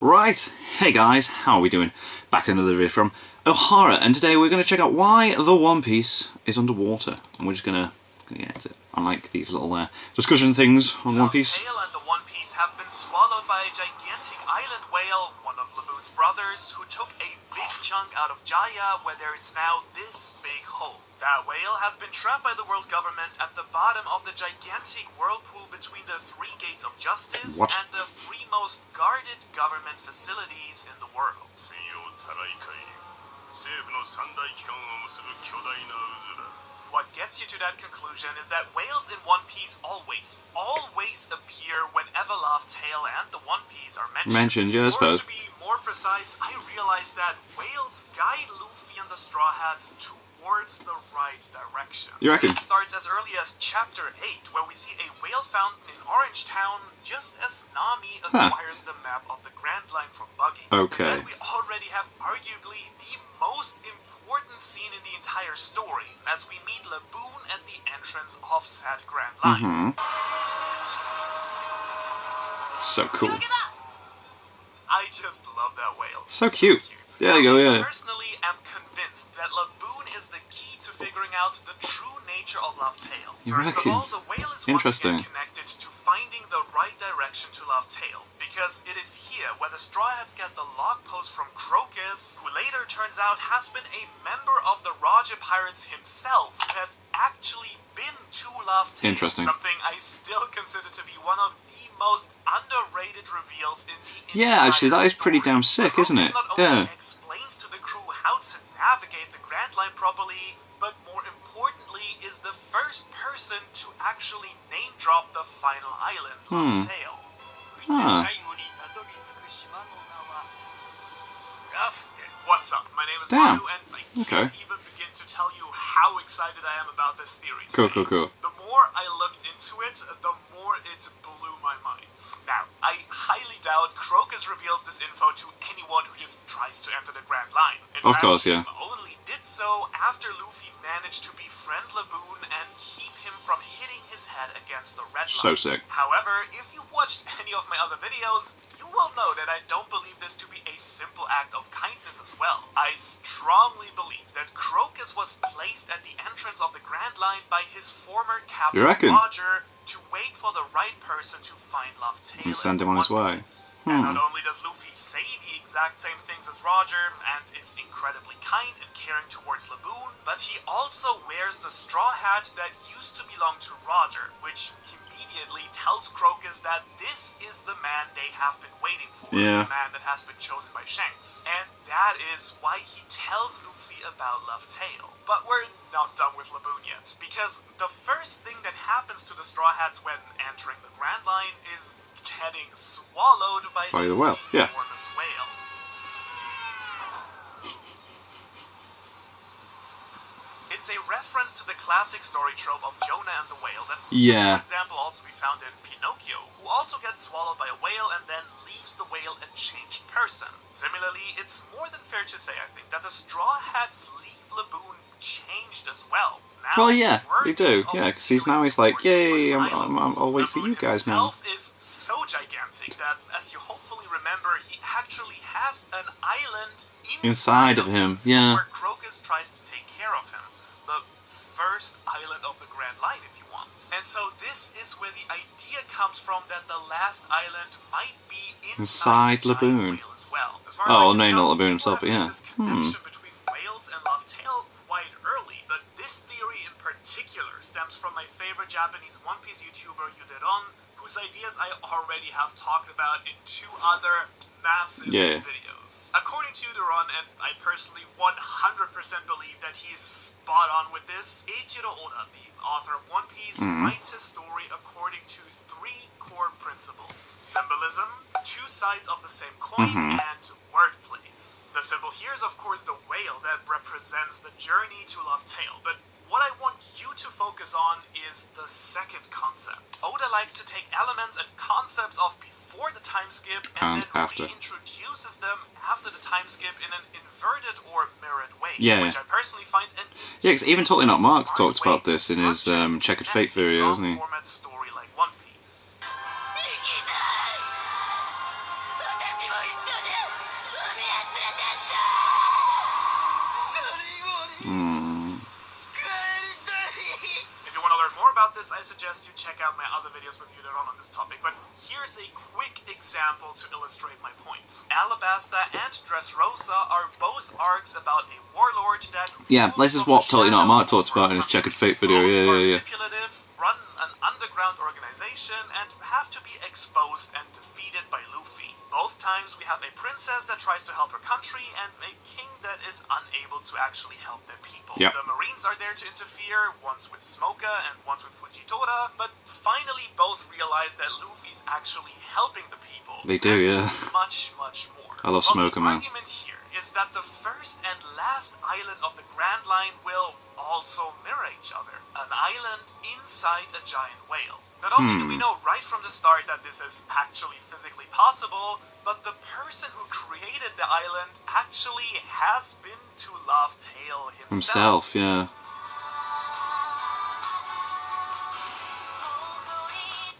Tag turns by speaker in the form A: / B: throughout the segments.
A: Right, hey guys, how are we doing? Back in another video from O'Hara, and today we're going to check out why the One Piece is underwater. And we're just going to get into it. I like these little discussion things on One Piece.
B: The tail and the One Piece have been swallowed by a gigantic island whale, one of Laboon's brothers, who took a big chunk out of Jaya, where there is now this big hole. That whale has been trapped by the world government at the bottom of the gigantic whirlpool between the 3 gates of justice and the 3 most guarded government facilities in the world. What gets you to that conclusion is that whales in One Piece always appear whenever Tail and the One Piece are mentioned.
A: Yeah, I suppose.
B: Or to be more precise, I realized that whales guide Luffy and the Straw Hats towards the right direction.
A: You reckon?
B: It starts as early as Chapter 8, where we see a whale fountain in Orange Town, just as Nami acquires the map of the Grand Line from Buggy.
A: Okay.
B: And then we already have arguably the most important scene in the entire story, as we meet Laboon at the entrance of said Grand Line.
A: So cool.
B: I just love that whale.
A: So cute. There you go, yeah.
B: I personally am convinced that Laboon is the key to figuring out the true nature of Tail. First of all, the whale is once again connected to finding the right direction to Tail, because it is here where the Straw Hats get the log post from Crocus, who later turns out has been a member of the Roger Pirates himself, who has actually been to Tail.
A: Interesting.
B: Something I still consider to be one of the most underrated reveals in the
A: Yeah, actually, that is pretty damn sick, isn't it?
B: Not only explains to the crew how to navigate the Grand Line properly, but more importantly, is the first person to actually name drop the final island, Tail. What's up? My name is Maru, and I can't even begin to tell you how excited I am about this theory today.
A: Cool.
B: The more I looked into it, the more it blew my mind. Now, I highly doubt Crocus reveals this info to anyone who just tries to enter the Grand Line. In fact, he only did so after Luffy managed to befriend Laboon and keep him from hitting his head against the red line.
A: So sick.
B: However, if you've watched any of my other videos, you will know that I don't believe this to be a simple act of kindness as well. I strongly believe that Crocus was placed at the entrance of the Grand Line by his former captain Roger to wait for the right person to find Tail
A: and send him on his way.
B: And not only does Luffy say the exact same things as Roger and is incredibly kind and caring towards Laboon, but he also wears the straw hat that used to belong to Roger, which immediately tells Crocus that this is the man they have been waiting for, the man that has been chosen by Shanks. And that is why he tells Luffy about Tail. But we're not done with Laboon yet, because the first thing that happens to the Straw Hats when entering the Grand Line is getting swallowed by this enormous whale. It's a reference to the classic story trope of Jonah and the whale that for example also be found in Pinocchio, who also gets swallowed by a whale and then leaves the whale a changed person. Similarly, it's more than fair to say, I think, that the Straw Hats leave Laboon changed as well. Now,
A: they do. Yeah, because he's like, yay, I'll wait for you guys now.
B: Himself is so gigantic that, as you hopefully remember, he actually has an island inside of him, where Crocus tries to take care of him. The first island of the Grand Line, if you want. And so this is where the idea comes from that the last island might be inside Laboon as well. As far as
A: not Laboon himself, but
B: this connection between whales and Tail quite early, but this theory in particular stems from my favorite Japanese One Piece YouTuber, Yuderon, whose ideas I already have talked about in 2 other massive videos. According to Yuderon, and I personally 100% believe that he is spot on with this, Eiichiro Oda, the author of One Piece, writes his story according to 3 core principles: symbolism, 2 sides of the same coin, and wordplays. The symbol here is of course the whale that represents the journey to Tail, but what I want you to focus on is the second concept. Oda likes to take elements and concepts of before the time skip and then reintroduces them after the time skip in an inverted or mirrored way, which I personally find an
A: because even Totally Not Mark talked about this in his Checkered Fate video, hasn't he?
B: Story like One Piece. If you want to learn more about this, I suggest you check out my other videos with Yuderon on this topic, but here's a quick example to illustrate my points. Alabasta and Dressrosa are both arcs about a warlord that...
A: Yeah, this is what Totally Not Mark talked about in his Checkered Fate video, yeah.
B: Manipulative, run an underground organization, and have to be exposed and defeated by Luffy. Both times we have a princess that tries to help her country, and a king that is unable to actually help their people.
A: Yep.
B: The Marines are there to interfere, once with Smoker and once with Fujitora, but finally both realize that Luffy's actually helping the people.
A: They do, yeah.
B: Much, much more.
A: I love Smoker, man.
B: The argument here is that the first and last island of the Grand Line will also mirror each other. An island inside a giant whale. Not only do we know right from the start that this is actually physically possible, but the person who created the island actually has been to Laugh Tale himself.
A: Yeah.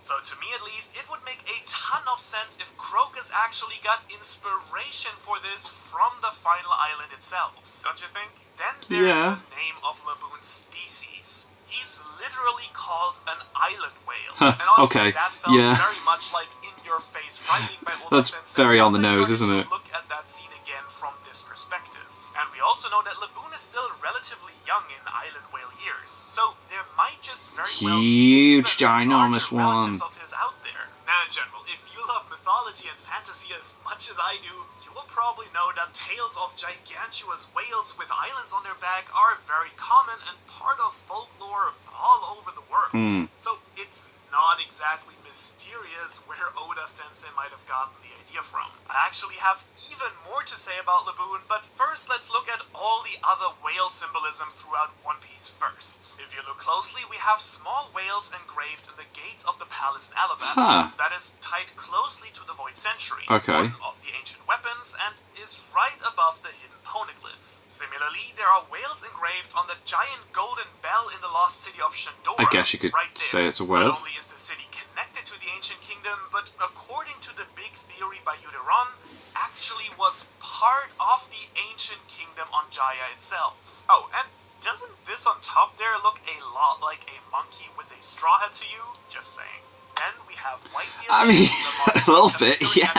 B: So to me at least, it would make a ton of sense if Crocus actually got inspiration for this from the final island itself. Don't you think? Then there's the name of Laboon's species. He's literally called an island whale. And honestly, that felt very much like in-your-face writing by Oda
A: That's
B: Sensei.
A: very on the nose, isn't it?
B: Look at that scene again from this perspective. And we also know that Laboon is still relatively young in island whale years, so there might just very well be
A: huge, ginormous one.
B: relatives of his out there. Now in general, if you love mythology and fantasy as much as I do, you will probably know that tales of gigantuous whales with islands on their back are very common and part of folklore all over the world. So it's not exactly mysterious where Oda Sensei might have gotten the idea from. I actually have even more to say about Laboon, but first let's look at all the other whale symbolism throughout One Piece first. If you look closely, we have small whales engraved in the gates of the palace in Alabasta that is tied closely to the Void Century, one of the ancient weapons, and is right above the hidden Poneglyph. Similarly, there are whales engraved on the giant golden bell in the lost city of Shandora.
A: I guess you could say it's a whale.
B: Not only is the city connected to the ancient kingdom, but according to the big theory by Yuderon, actually was part of the ancient kingdom on Jaya itself. Oh, and doesn't this on top there look a lot like a monkey with a straw hat to you? Just saying. Then we have Whitebeard.
A: I mean, a little bit, yeah.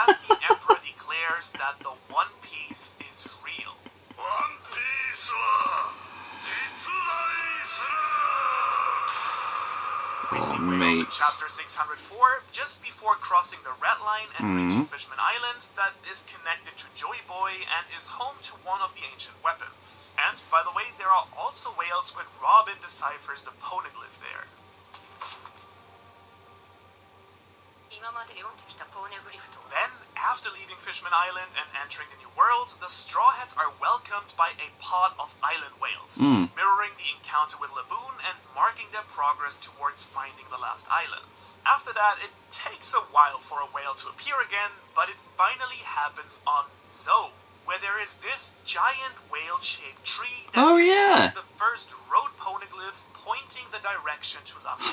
B: As the Emperor declares that the One Piece is real. One Piece we see whales in chapter 604, just before crossing the Red Line and reaching Fishman Island, that is connected to Joy Boy and is home to one of the ancient weapons. And, by the way, there are also whales when Robin deciphers the Poneglyph there. Then, after leaving Fishman Island and entering the New World, the Straw Hats are welcomed by a pod of island whales, mirroring the encounter with Laboon and marking their progress towards finding the last islands. After that, it takes a while for a whale to appear again, but it finally happens on Zou, where there is this giant whale-shaped tree that contains the first road poneglyph pointing the direction to Luffy's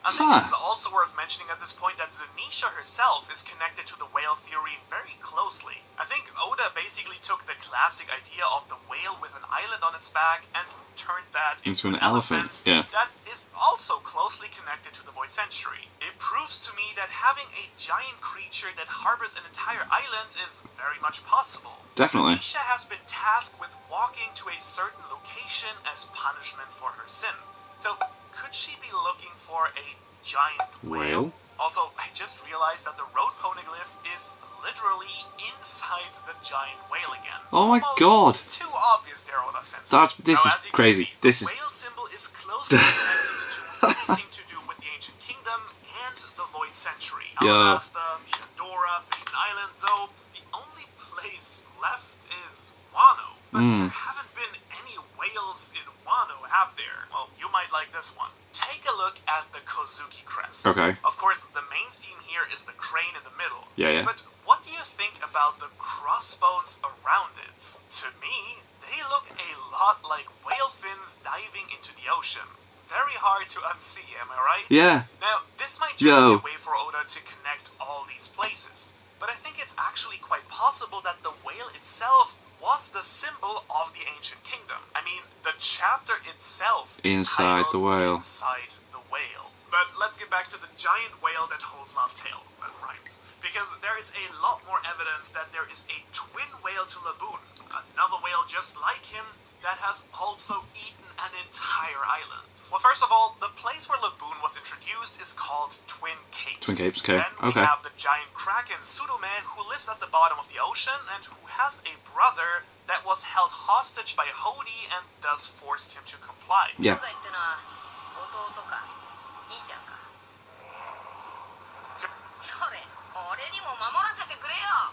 B: I think it's also worth mentioning at this point that Zunisha herself is connected to the whale theory very closely. I think Oda basically took the classic idea of the whale with an island on its back and turned that into an elephant that is also closely connected to the Void Century. It proves to me that having a giant creature that harbors an entire island is very much possible.
A: Definitely.
B: Zunisha has been tasked with walking to a certain location as punishment for her sin. So, could she be looking for a giant whale? Also, I just realized that the road poneglyph is literally inside the giant whale again.
A: Oh my god!
B: Too obvious there, Oda Sensei.
A: This is crazy.
B: The whale symbol is closely connected to anything to do with the ancient kingdom and the Void Century. Alabasta, Shandora, Fishman Island, Zou. The only place left is Wano. But there haven't been any whales in Wano, have there? Well, you might like this one. Take a look at the Kozuki crest. Of course, the main theme here is the crane in the middle. But what do you think about the crossbones around it? To me, they look a lot like whale fins diving into the ocean. very hard to unsee, am I right?
A: Yeah.
B: Now, this might just be a way for Oda to connect all these places, but I think it's actually quite possible that the whale itself was the symbol of the ancient kingdom. I mean, the chapter itself is
A: Inside the
B: titled
A: whale.
B: Inside the Whale. But let's get back to the giant whale that holds Laugh Tale. That rhymes. Because there is a lot more evidence that there is a twin whale to Laboon, another whale just like him that has also eaten an entire island. Well, first of all, the place where Laboon was introduced is called Twin Capes.
A: Twin Capes, okay.
B: Then we have the giant kraken Surume, who lives at the bottom of the ocean and who has a brother that was held hostage by Hody and thus forced him to comply.
A: Yeah.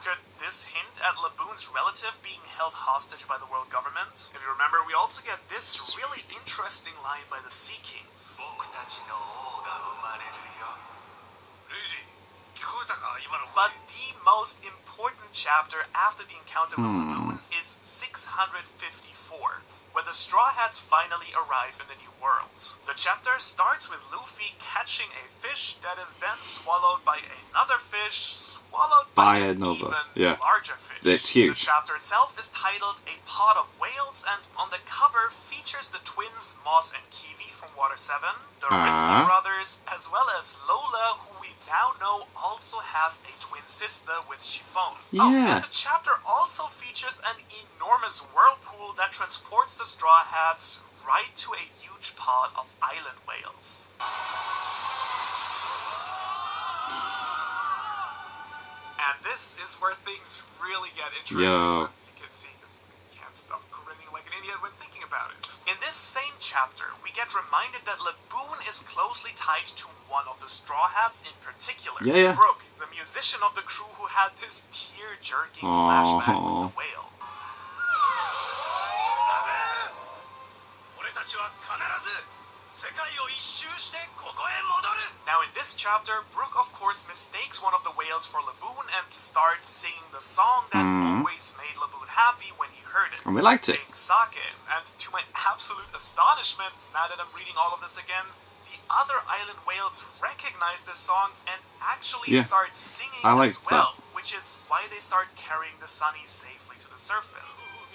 B: Could this hint at Laboon's relative being held hostage by the world government? If you remember, we also get this really interesting line by the Sea Kings. But the most important chapter after the encounter with Laboon is 654, where the Straw Hats finally arrive in the New World. The chapter starts with Luffy catching a fish that is then swallowed by another fish, swallowed by an even larger fish.
A: It's huge.
B: The chapter itself is titled A Pod of Whales, and on the cover features the twins Moss and Kiwi from Water 7, the Risky Brothers, as well as Lola, who we now know also has a twin sister with Chiffon.
A: Yeah.
B: Oh, and the chapter also features an enormous whirlpool that transports the Straw Hats right to a huge pod of island whales. And this is where things really get interesting, as you can see, because you can't stop grinning like an idiot when thinking about it. In this same chapter, we get reminded that Laboon is closely tied to one of the Straw Hats in particular, Brook, the musician of the crew who had this tear-jerking flashback with the whale. Now in this chapter, Brook of course mistakes one of the whales for Laboon and starts singing the song that always made Laboon happy when he heard it.
A: And we liked it.
B: Binks Sake. And to my absolute astonishment, now that I'm reading all of this again, the other island whales recognize this song and actually start singing as well, which is why they start carrying the Sunny safely to the surface.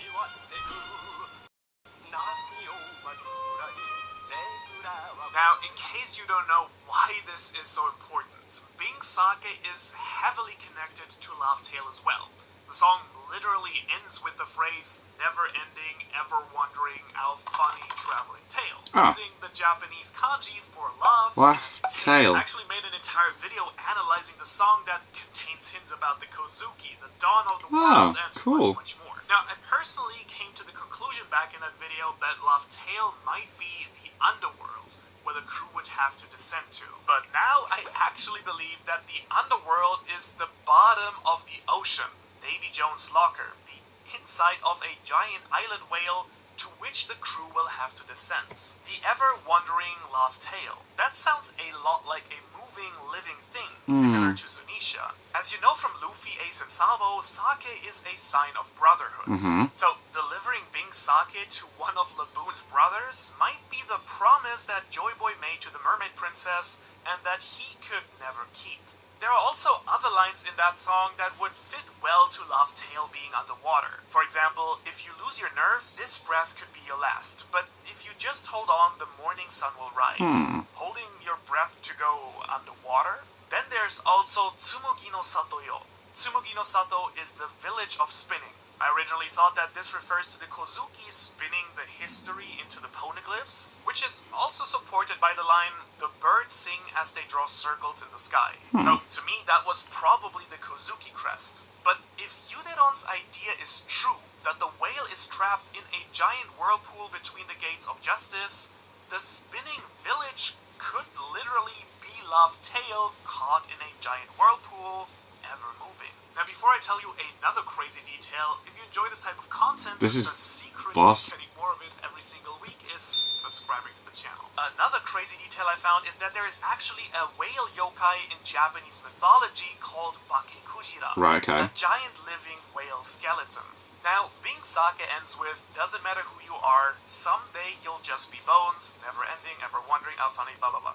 B: Now, in case you don't know why this is so important, Binks Sake is heavily connected to Laugh Tale as well. The song literally ends with the phrase, never-ending, ever-wondering, funny traveling tale, using the Japanese kanji for love.
A: Laugh Tale.
B: I actually made an entire video analyzing the song that contains hints about the Kozuki, the dawn of the world, and much more. Now, I personally came to the conclusion back in that video that Laugh Tale might be the underworld, where the crew would have to descend to. But now I actually believe that the underworld is the bottom of the ocean, Davy Jones' locker, the inside of a giant island whale to which the crew will have to descend. The ever-wandering Laugh Tale. That sounds a lot like a moving, living thing, similar to Zunisha. As you know from Luffy, Ace, and Sabo, sake is a sign of brotherhood. So, delivering Binks Sake to one of Laboon's brothers might be the promise that Joy Boy made to the Mermaid Princess, and that he could never keep. There are also other lines in that song that would fit well to Laugh Tale being underwater. For example, if you lose your nerve, this breath could be your last, but if you just hold on, the morning sun will rise. Holding your breath to go underwater? Then there's also Tsumugi no Sato yo. Tsumugi no Sato is the village of spinning. I originally thought that this refers to the Kozuki spinning the history into the Poneglyphs, which is also supported by the line, the birds sing as they draw circles in the sky. So, to me, that was probably the Kozuki crest. But if Yuderon's idea is true, that the whale is trapped in a giant whirlpool between the gates of justice, the spinning village could literally be Laugh Tale caught in a giant whirlpool, ever moving. Now, before I tell you another crazy detail, if you enjoy this type of content, the secret to getting more of it every single week is subscribing to the channel. Another crazy detail I found is that there is actually a whale yokai in Japanese mythology called Bakekujira, a giant living whale skeleton. Now, Binks' saga ends with, doesn't matter who you are, someday you'll just be bones, never ending, ever wondering, funny, blah blah blah.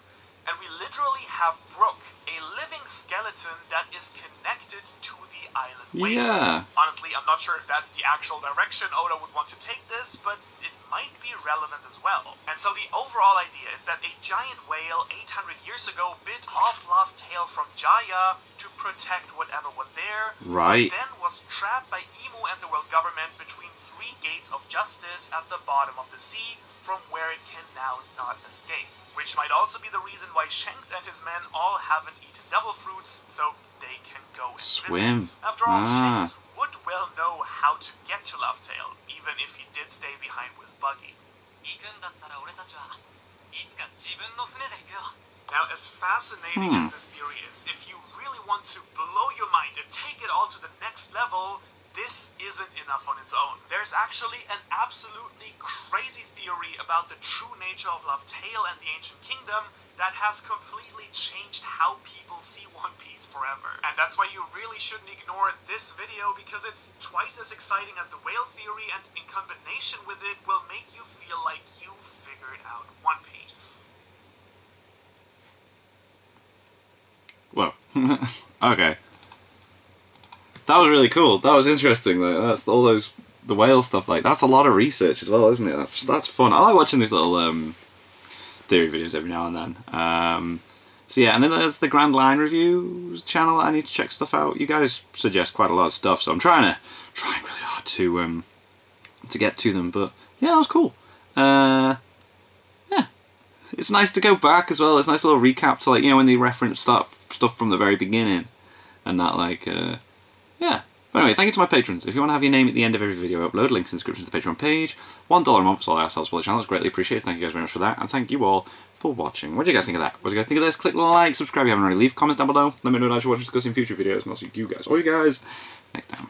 B: And we literally have Brooke, a living skeleton that is connected to the island whales.
A: Yeah.
B: Honestly, I'm not sure if that's the actual direction Oda would want to take this, but it might be relevant as well. And so the overall idea is that a giant whale 800 years ago bit off Laugh Tale from Jaya to protect whatever was there,
A: Right.
B: but then was trapped by Emu and the world government between 3 gates of justice at the bottom of the sea, from where it can now not escape. Which might also be the reason why Shanks and his men all haven't eaten devil fruits, so they can go and
A: Swim.
B: visit. After all, Shanks would well know how to get to Laugh Tale, even if he did stay behind with Buggy. Now, as fascinating as this theory is, if you really want to blow your mind and take it all to the next level, this isn't enough on its own. There's actually an absolutely crazy theory about the true nature of Laugh Tale and the Ancient Kingdom that has completely changed how people see One Piece forever. And that's why you really shouldn't ignore this video, because it's twice as exciting as the whale theory, and in combination with it will make you feel like you figured out One Piece.
A: Whoa. Okay. That was really cool. That was interesting. Like, that's all those the whale stuff. Like, that's a lot of research as well, isn't it? That's fun. I like watching these little theory videos every now and then. So yeah, and then there's the Grand Line Reviews channel. I need to check stuff out. You guys suggest quite a lot of stuff, so I'm trying really hard to get to them. But yeah, that was cool. Yeah, it's nice to go back as well. It's a nice little recap to, like, you know, when they reference stuff from the very beginning, and that, like, yeah. But anyway, thank you to my patrons. If you want to have your name at the end of every video I upload, links in the description to the Patreon page. $1 a month is all I ask to support the channel. It's greatly appreciated. Thank you guys very much for that, and thank you all for watching. What do you guys think of that? What do you guys think of this? Click the like, subscribe if you haven't already, leave comments down below. Let me know what I should watch discussing future videos, and I'll see you guys, next time.